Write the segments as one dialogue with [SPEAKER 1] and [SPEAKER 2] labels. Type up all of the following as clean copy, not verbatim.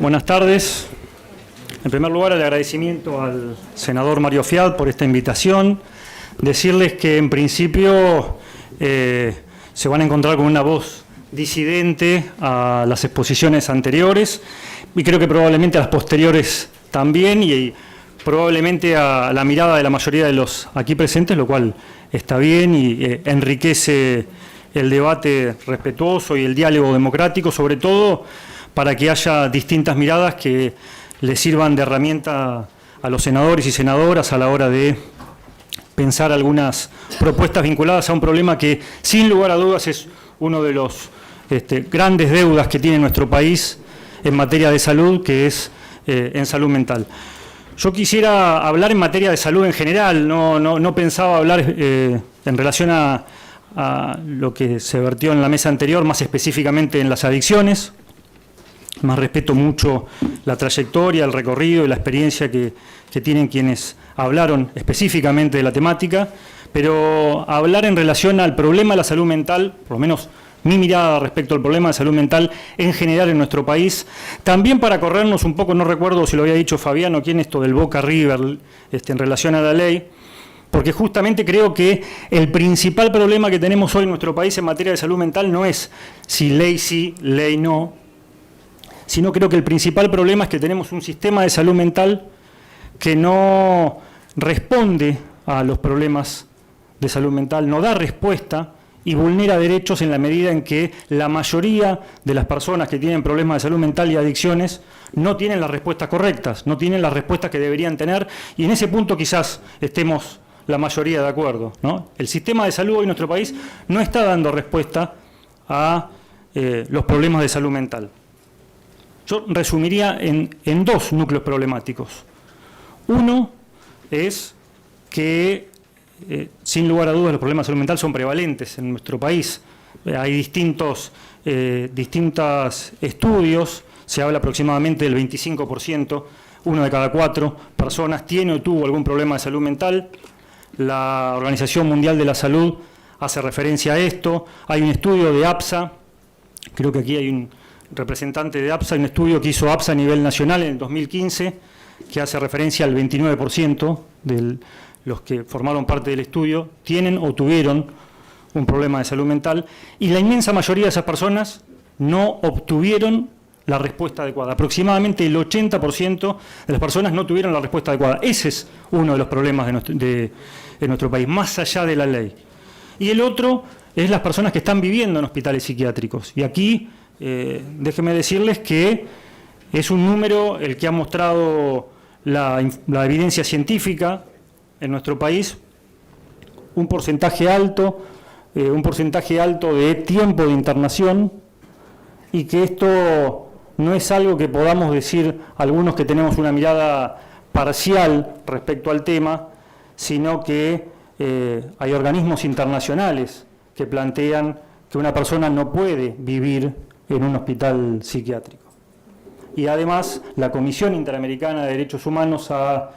[SPEAKER 1] Buenas tardes. En primer lugar, el agradecimiento al senador Mario Fiat por esta invitación. Decirles que en principio se van a encontrar con una voz disidente a las exposiciones anteriores y creo que probablemente a las posteriores también y probablemente a la mirada de la mayoría de los aquí presentes, lo cual está bien y enriquece el debate respetuoso y el diálogo democrático, sobre todo para que haya distintas miradas que le sirvan de herramienta a los senadores y senadoras a la hora de pensar algunas propuestas vinculadas a un problema que, sin lugar a dudas, es uno de los grandes deudas que tiene nuestro país en materia de salud, que es en salud mental. Yo quisiera hablar en materia de salud en general, no pensaba hablar en relación a lo que se vertió en la mesa anterior, más específicamente en las adicciones. Más respeto mucho la trayectoria, el recorrido y la experiencia que tienen quienes hablaron específicamente de la temática, pero hablar en relación al problema de la salud mental, por lo menos mi mirada respecto al problema de salud mental en general en nuestro país, también para corrernos un poco, no recuerdo si lo había dicho Fabián o quién, esto del Boca River en relación a la ley, porque justamente creo que el principal problema que tenemos hoy en nuestro país en materia de salud mental no es si ley sí, ley no, sino creo que el principal problema es que tenemos un sistema de salud mental que no responde a los problemas de salud mental, no da respuesta y vulnera derechos en la medida en que la mayoría de las personas que tienen problemas de salud mental y adicciones no tienen las respuestas correctas, no tienen las respuestas que deberían tener, y en ese punto quizás estemos la mayoría de acuerdo, ¿no? El sistema de salud hoy en nuestro país no está dando respuesta a los problemas de salud mental. Yo resumiría en dos núcleos problemáticos. Uno es que, sin lugar a dudas, los problemas de salud mental son prevalentes en nuestro país. Hay distintos estudios, se habla aproximadamente del 25%, 1 de cada 4 personas tiene o tuvo algún problema de salud mental. La Organización Mundial de la Salud hace referencia a esto. Hay un estudio de APSA, creo que aquí hay un representante de APSA, un estudio que hizo APSA a nivel nacional en el 2015, que hace referencia al 29% de los que formaron parte del estudio tienen o tuvieron un problema de salud mental, y la inmensa mayoría de esas personas no obtuvieron la respuesta adecuada. Aproximadamente el 80% de las personas no tuvieron la respuesta adecuada. Ese es uno de los problemas de nuestro país, más allá de la ley. Y el otro es las personas que están viviendo en hospitales psiquiátricos. Y aquí déjenme decirles que es un número el que ha mostrado la evidencia científica en nuestro país, un porcentaje alto de tiempo de internación, y que esto no es algo que podamos decir algunos que tenemos una mirada parcial respecto al tema, sino que hay organismos internacionales que plantean que una persona no puede vivir en un hospital psiquiátrico. Y además, la Comisión Interamericana de Derechos Humanos ha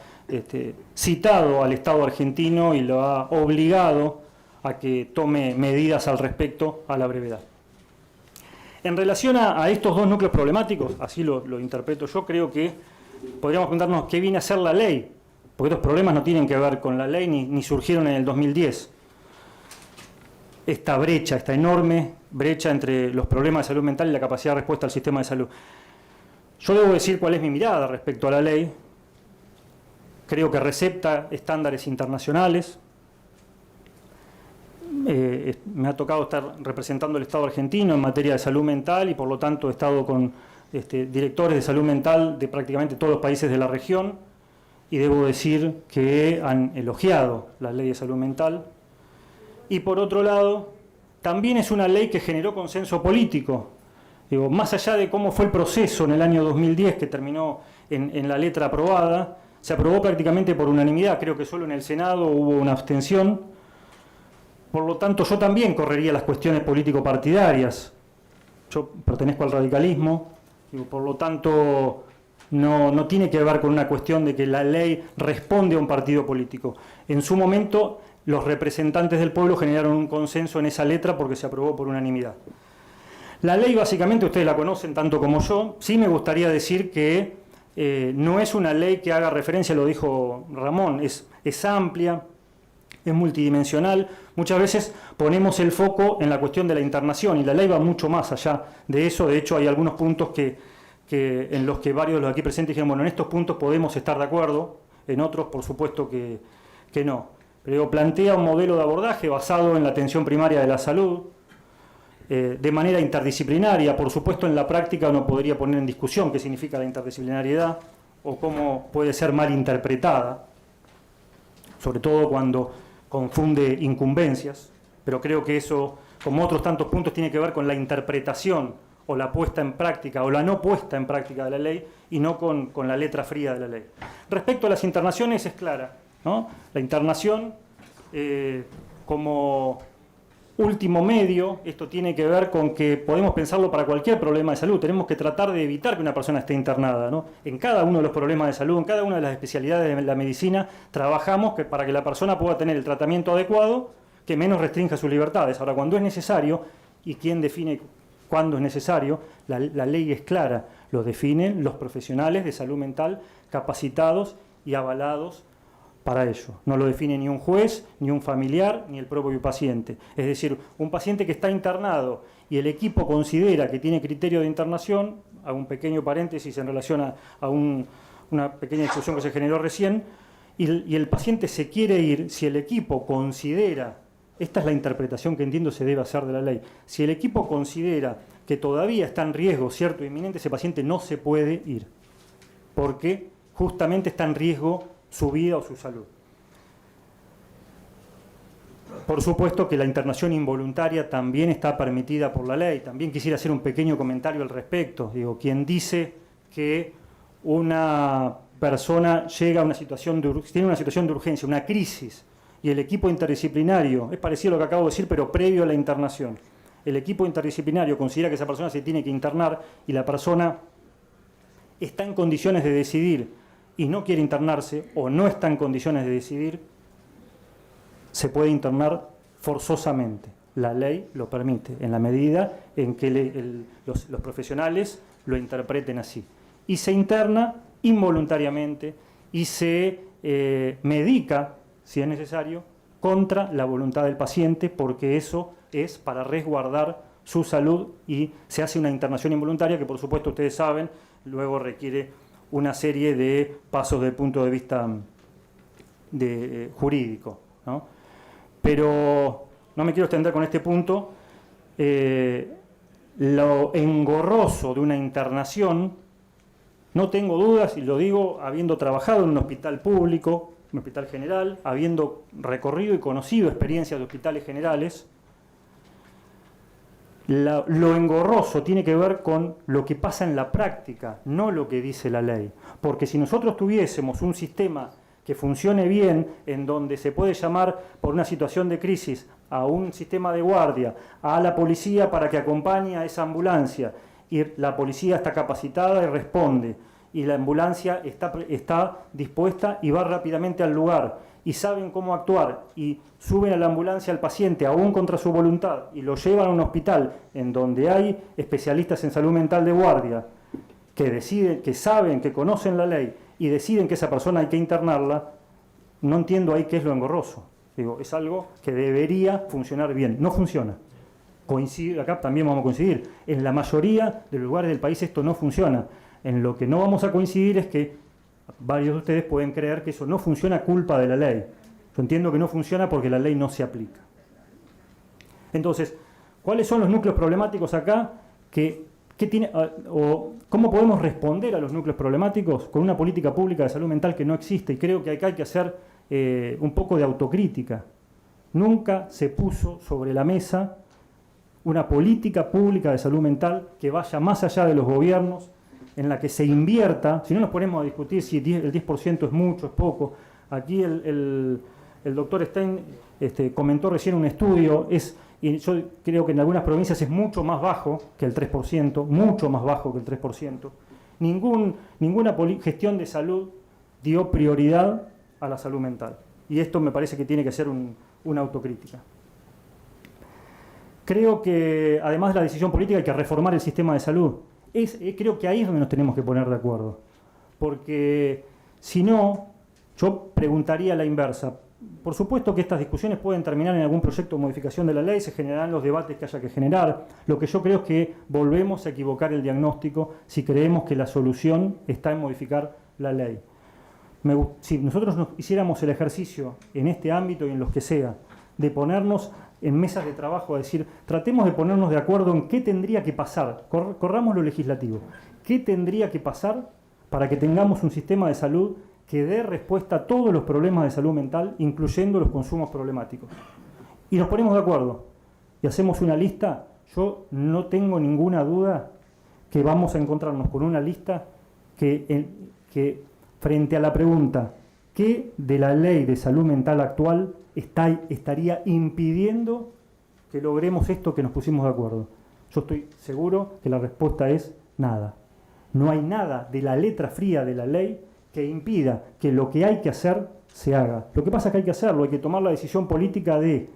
[SPEAKER 1] citado al Estado argentino y lo ha obligado a que tome medidas al respecto a la brevedad. En relación a estos dos núcleos problemáticos, así lo interpreto yo, creo que podríamos preguntarnos qué viene a hacer la ley, porque estos problemas no tienen que ver con la ley ni surgieron en el 2010. Esta brecha, esta enorme brecha entre los problemas de salud mental y la capacidad de respuesta al sistema de salud. Yo debo decir cuál es mi mirada respecto a la ley. Creo que recepta estándares internacionales. Me ha tocado estar representando al Estado argentino en materia de salud mental y por lo tanto he estado con directores de salud mental de prácticamente todos los países de la región, y debo decir que han elogiado la ley de salud mental. Y por otro lado, también es una ley que generó consenso político. Digo, más allá de cómo fue el proceso en el año 2010, que terminó en la letra aprobada, se aprobó prácticamente por unanimidad. Creo que solo en el Senado hubo una abstención. Por lo tanto, yo también correría las cuestiones político-partidarias. Yo pertenezco al radicalismo, digo, por lo tanto no tiene que ver con una cuestión de que la ley responde a un partido político. En su momento, los representantes del pueblo generaron un consenso en esa letra porque se aprobó por unanimidad. La ley, básicamente, ustedes la conocen tanto como yo. Sí me gustaría decir que no es una ley que haga referencia, lo dijo Ramón, es amplia, es multidimensional. Muchas veces ponemos el foco en la cuestión de la internación y la ley va mucho más allá de eso. De hecho, hay algunos puntos en los que varios de los aquí presentes dijeron, bueno, en estos puntos podemos estar de acuerdo, en otros, por supuesto, que no. Pero plantea un modelo de abordaje basado en la atención primaria de la salud, de manera interdisciplinaria. Por supuesto, en la práctica uno podría poner en discusión qué significa la interdisciplinariedad o cómo puede ser mal interpretada, sobre todo cuando confunde incumbencias, pero creo que eso, como otros tantos puntos, tiene que ver con la interpretación o la puesta en práctica o la no puesta en práctica de la ley y no con la letra fría de la ley. Respecto a las internaciones es clara, ¿no? La internación como último medio, esto tiene que ver con que podemos pensarlo para cualquier problema de salud. Tenemos que tratar de evitar que una persona esté internada, ¿no? En cada uno de los problemas de salud, en cada una de las especialidades de la medicina, trabajamos para que la persona pueda tener el tratamiento adecuado que menos restrinja sus libertades. Ahora, cuando es necesario, ¿y quién define cuándo es necesario? La ley es clara, lo definen los profesionales de salud mental capacitados y avalados para ello. No lo define ni un juez, ni un familiar, ni el propio paciente. Es decir, un paciente que está internado y el equipo considera que tiene criterio de internación, hago un pequeño paréntesis en relación a una pequeña discusión que se generó recién, y el paciente se quiere ir, si el equipo considera, esta es la interpretación que entiendo se debe hacer de la ley, si el equipo considera que todavía está en riesgo cierto inminente, ese paciente no se puede ir, porque justamente está en riesgo su vida o su salud. Por supuesto que la internación involuntaria también está permitida por la ley. También quisiera hacer un pequeño comentario al respecto. Digo, quien dice que una persona llega a una situación tiene una situación de urgencia, una crisis, y el equipo interdisciplinario, es parecido a lo que acabo de decir, pero previo a la internación, el equipo interdisciplinario considera que esa persona se tiene que internar y la persona está en condiciones de decidir y no quiere internarse o no está en condiciones de decidir, se puede internar forzosamente. La ley lo permite, en la medida en que los profesionales lo interpreten así. Y se interna involuntariamente y se medica, si es necesario, contra la voluntad del paciente, porque eso es para resguardar su salud y se hace una internación involuntaria que, por supuesto, ustedes saben, luego requiere una serie de pasos desde el punto de vista jurídico, ¿no? Pero no me quiero extender con este punto. Lo engorroso de una internación, no tengo dudas, y lo digo habiendo trabajado en un hospital público, un hospital general, habiendo recorrido y conocido experiencias de hospitales generales, lo engorroso tiene que ver con lo que pasa en la práctica, no lo que dice la ley. Porque si nosotros tuviésemos un sistema que funcione bien, en donde se puede llamar por una situación de crisis a un sistema de guardia, a la policía para que acompañe a esa ambulancia, y la policía está capacitada y responde, y la ambulancia está dispuesta y va rápidamente al lugar, y saben cómo actuar, y suben a la ambulancia al paciente aún contra su voluntad, y lo llevan a un hospital en donde hay especialistas en salud mental de guardia, que deciden, que saben, que conocen la ley, y deciden que esa persona hay que internarla, no entiendo ahí qué es lo engorroso. Digo, es algo que debería funcionar bien. No funciona. Acá también vamos a coincidir. En la mayoría de los lugares del país esto no funciona. En lo que no vamos a coincidir es que varios de ustedes pueden creer que eso no funciona a culpa de la ley. Yo entiendo que no funciona porque la ley no se aplica. Entonces, ¿cuáles son los núcleos problemáticos acá? ¿Cómo podemos responder a los núcleos problemáticos con una política pública de salud mental que no existe? Y creo que acá hay que hacer un poco de autocrítica. Nunca se puso sobre la mesa una política pública de salud mental que vaya más allá de los gobiernos, en la que se invierta. Si no nos ponemos a discutir si el 10% es mucho, es poco. Aquí el doctor Stein comentó recién un estudio, y yo creo que en algunas provincias es mucho más bajo que el 3%, mucho más bajo que el 3%. Ninguna gestión de salud dio prioridad a la salud mental. Y esto me parece que tiene que ser una autocrítica. Creo que, además de la decisión política, hay que reformar el sistema de salud. Creo que ahí es donde nos tenemos que poner de acuerdo. Porque si no, yo preguntaría a la inversa. Por supuesto que estas discusiones pueden terminar en algún proyecto de modificación de la ley, se generarán los debates que haya que generar. Lo que yo creo es que volvemos a equivocar el diagnóstico si creemos que la solución está en modificar la ley. Si nosotros nos hiciéramos el ejercicio en este ámbito y en los que sea, de ponernos en mesas de trabajo, a decir, tratemos de ponernos de acuerdo en qué tendría que pasar, corramos lo legislativo, qué tendría que pasar para que tengamos un sistema de salud que dé respuesta a todos los problemas de salud mental, incluyendo los consumos problemáticos. Y nos ponemos de acuerdo y hacemos una lista. Yo no tengo ninguna duda que vamos a encontrarnos con una lista que frente a la pregunta ¿qué de la ley de salud mental actual estaría impidiendo que logremos esto que nos pusimos de acuerdo? Yo estoy seguro que la respuesta es nada. No hay nada de la letra fría de la ley que impida que lo que hay que hacer se haga. Lo que pasa es que hay que hacerlo, hay que tomar la decisión política de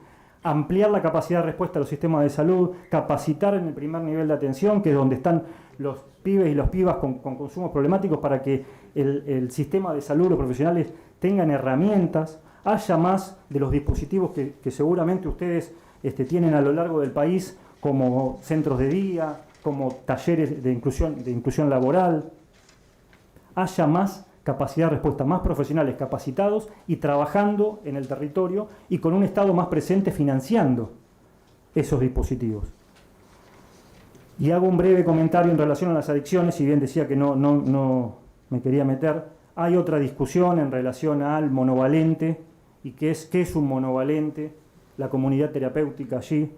[SPEAKER 1] ampliar la capacidad de respuesta a los sistemas de salud, capacitar en el primer nivel de atención, que es donde están los pibes y las pibas con consumos problemáticos, para que el sistema de salud, los profesionales, tengan herramientas, haya más de los dispositivos que seguramente ustedes tienen a lo largo del país, como centros de día, como talleres de inclusión laboral, haya más capacidad de respuesta, más profesionales capacitados y trabajando en el territorio y con un Estado más presente financiando esos dispositivos. Y hago un breve comentario en relación a las adicciones, si bien decía que no me quería meter. Hay otra discusión en relación al monovalente y qué es un monovalente, la comunidad terapéutica allí.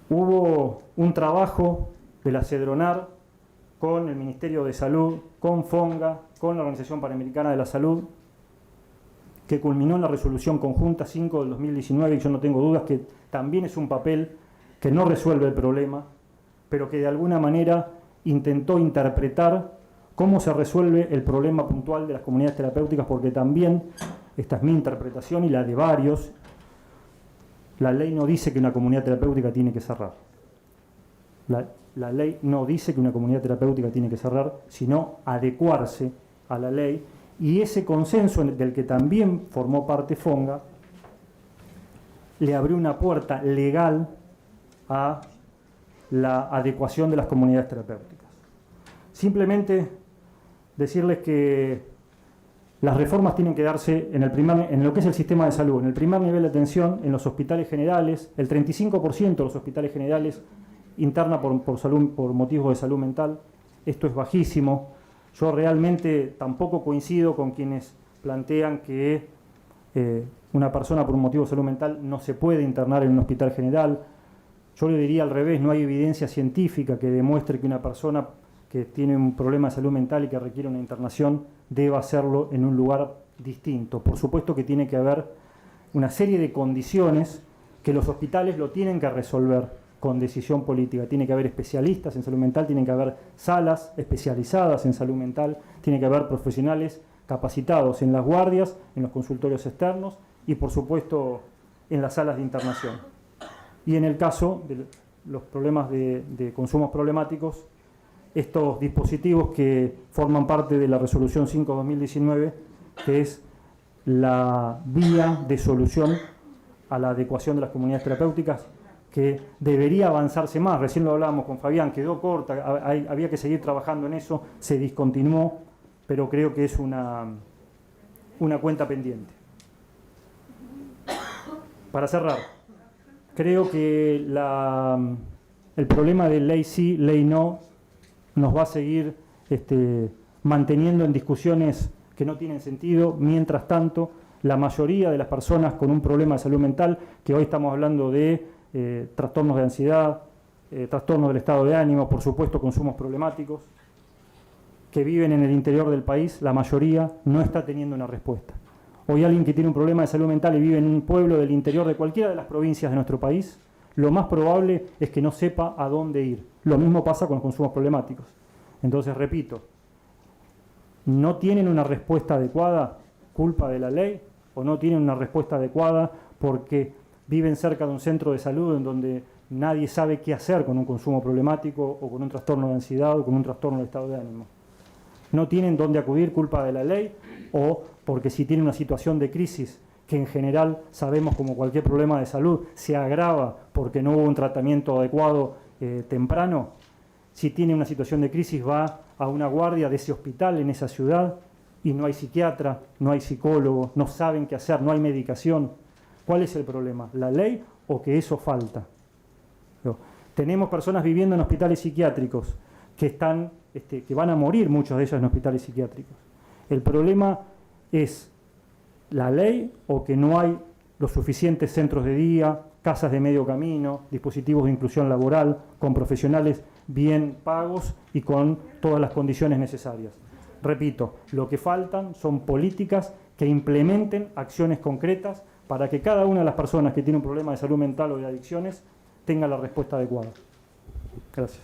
[SPEAKER 1] Hubo un trabajo de la CEDRONAR con el Ministerio de Salud, con FONGA, con la Organización Panamericana de la Salud, que culminó en la Resolución Conjunta 5 del 2019, y yo no tengo dudas que también es un papel que no resuelve el problema, pero que de alguna manera intentó interpretar cómo se resuelve el problema puntual de las comunidades terapéuticas, porque también, esta es mi interpretación y la de varios, la ley no dice que una comunidad terapéutica tiene que cerrar. La ley no dice que una comunidad terapéutica tiene que cerrar, sino adecuarse a la ley, y ese consenso del que también formó parte FONGA le abrió una puerta legal a la adecuación de las comunidades terapéuticas. Simplemente decirles que las reformas tienen que darse en lo que es el sistema de salud, en el primer nivel de atención, en los hospitales generales. El 35% de los hospitales generales interna por motivos de salud mental. Esto es bajísimo. Yo realmente tampoco coincido con quienes plantean que una persona por un motivo de salud mental no se puede internar en un hospital general. Yo le diría al revés, no hay evidencia científica que demuestre que una persona que tiene un problema de salud mental y que requiere una internación deba hacerlo en un lugar distinto. Por supuesto que tiene que haber una serie de condiciones que los hospitales lo tienen que resolver con decisión política. Tiene que haber especialistas en salud mental, tienen que haber salas especializadas en salud mental, tiene que haber profesionales capacitados en las guardias, en los consultorios externos y, por supuesto, en las salas de internación. Y en el caso de los problemas de consumos problemáticos, estos dispositivos que forman parte de la Resolución 5/2019, que es la vía de solución a la adecuación de las comunidades terapéuticas, que debería avanzarse más. Recién lo hablábamos con Fabián, quedó corta, había que seguir trabajando en eso, se discontinuó, pero creo que es una cuenta pendiente. Para cerrar, creo que el problema de ley sí, ley no, nos va a seguir manteniendo en discusiones que no tienen sentido. Mientras tanto, la mayoría de las personas con un problema de salud mental, que hoy estamos hablando de trastornos de ansiedad, trastornos del estado de ánimo, por supuesto consumos problemáticos, que viven en el interior del país, la mayoría no está teniendo una respuesta. Hoy alguien que tiene un problema de salud mental y vive en un pueblo del interior de cualquiera de las provincias de nuestro país, lo más probable es que no sepa a dónde ir. Lo mismo pasa con los consumos problemáticos. Entonces, repito, no tienen una respuesta adecuada, culpa de la ley, o no tienen una respuesta adecuada porque viven cerca de un centro de salud en donde nadie sabe qué hacer con un consumo problemático o con un trastorno de ansiedad o con un trastorno de estado de ánimo. No tienen dónde acudir culpa de la ley o porque si tienen una situación de crisis que en general sabemos como cualquier problema de salud se agrava porque no hubo un tratamiento adecuado temprano, si tiene una situación de crisis va a una guardia de ese hospital en esa ciudad y no hay psiquiatra, no hay psicólogo, no saben qué hacer, no hay medicación. ¿Cuál es el problema? ¿La ley o que eso falta? Tenemos personas viviendo en hospitales psiquiátricos que van a morir, muchos de ellos en hospitales psiquiátricos. El problema es la ley o que no hay los suficientes centros de día, casas de medio camino, dispositivos de inclusión laboral, con profesionales bien pagos y con todas las condiciones necesarias. Repito, lo que faltan son políticas que implementen acciones concretas para que cada una de las personas que tiene un problema de salud mental o de adicciones tenga la respuesta adecuada. Gracias.